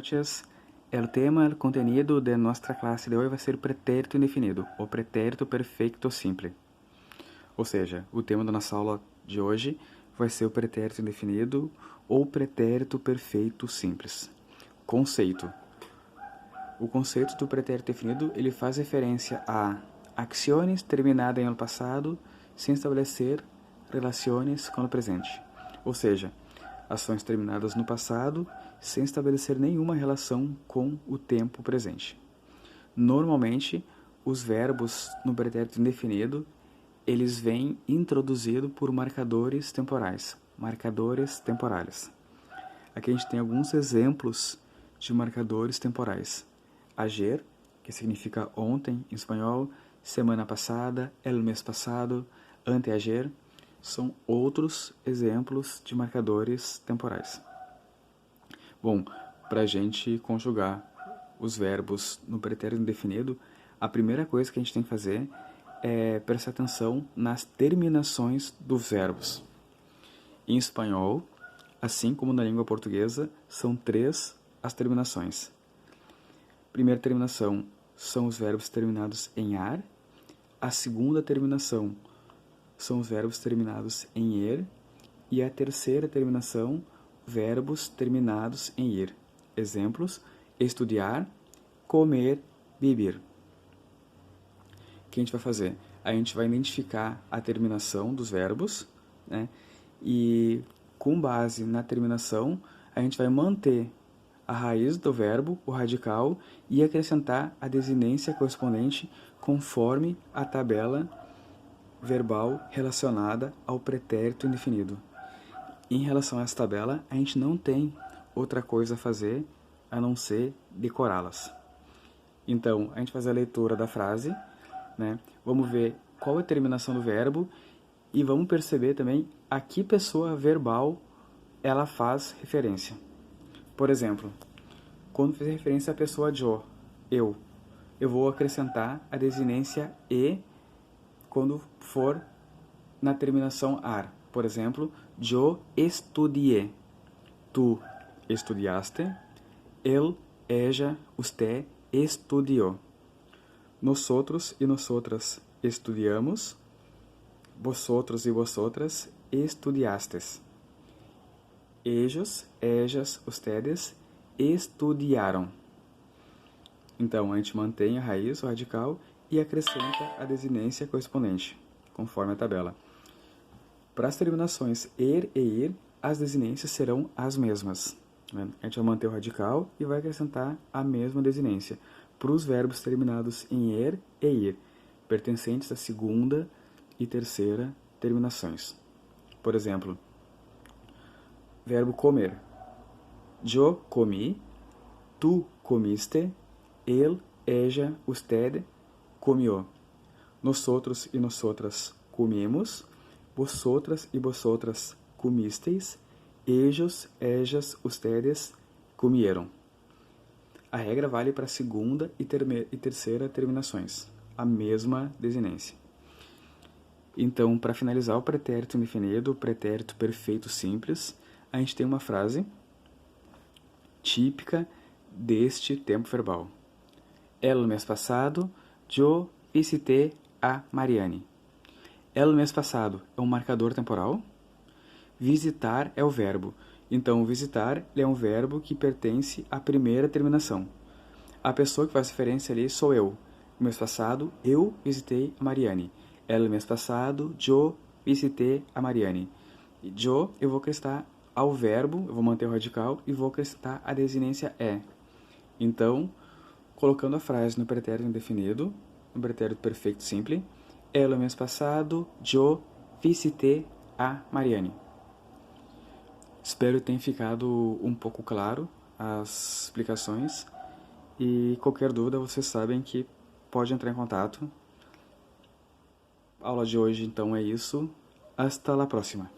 noches. El tema, el contenido de nuestra clase de hoje vai ser pretérito indefinido, ou pretérito perfeito simple. Ou seja, o tema da nossa aula de hoje vai ser o pretérito indefinido ou pretérito perfeito simples. Conceito. O conceito do pretérito definido ele faz referência a ações terminadas no passado sem estabelecer relações com o presente. Ou seja, ações terminadas no passado sem estabelecer nenhuma relação com o tempo presente. Normalmente, os verbos no pretérito indefinido, eles vêm introduzidos por marcadores temporais, marcadores temporais. Aqui a gente tem alguns exemplos de marcadores temporais. Ayer, que significa ontem em espanhol, semana passada, el mês passado, anteayer, são outros exemplos de marcadores temporais. Bom, para a gente conjugar os verbos no pretérito indefinido, a primeira coisa que a gente tem que fazer é prestar atenção nas terminações dos verbos. Em espanhol, assim como na língua portuguesa, são 3 as terminações. Primeira terminação são os verbos terminados em ar. A segunda terminação são os verbos terminados em er. E a terceira terminação, verbos terminados em ir. Exemplos: estudar, comer, beber. O que a gente vai fazer? A gente vai identificar a terminação dos verbos, né? E com base na terminação, a gente vai manter a raiz do verbo, o radical, e acrescentar a desinência correspondente conforme a tabela verbal relacionada ao pretérito indefinido. Em relação a essa tabela, a gente não tem outra coisa a fazer a não ser decorá-las. Então, a gente faz a leitura da frase, né? Vamos ver qual é a terminação do verbo e vamos perceber também a que pessoa verbal ela faz referência. Por exemplo, quando fizer referência à pessoa eu vou acrescentar a desinência e quando for na terminação ar. Por exemplo, yo estudié, tú estudiaste, él, ella, usted estudió. Nosotros y nosotras estudiamos, vosotros y vosotras estudiastes. Ellos, ellas, ustedes estudiaram. Então, a gente mantém a raiz, o radical, e acrescenta a desinência correspondente, conforme a tabela. Para as terminações er e ir, as desinências serão as mesmas. A gente vai manter o radical e vai acrescentar a mesma desinência para os verbos terminados em er e ir, pertencentes à segunda e terceira terminações. Por exemplo, verbo comer. Yo comí, tú comiste, él, ella, usted comió. Nosotros y nosotras comimos, vosotras y vosotras comisteis, ellos, ellas, ustedes comieron. A regra vale para a segunda e terceira terminações, a mesma desinência. Então, para finalizar o pretérito indefinido, o pretérito perfeito simples, a gente tem uma frase típica deste tempo verbal. El mês passado, yo visité a Mariane. El mês passado é um marcador temporal. Visitar é o verbo. Então, visitar é um verbo que pertence à primeira terminação. A pessoa que faz referência ali sou eu. No mês passado, eu visitei a Mariane. El mês passado, yo visité a Mariane. E yo, eu vou acrescentar ao verbo, eu vou manter o radical e vou acrescentar a desinência é. Então, colocando a frase no pretérito indefinido, no pretérito perfeito simples, el mês passado, yo visité a Mariane. Espero que tenha ficado um pouco claro as explicações e qualquer dúvida vocês sabem que pode entrar em contato. A aula de hoje então é isso. Hasta la próxima.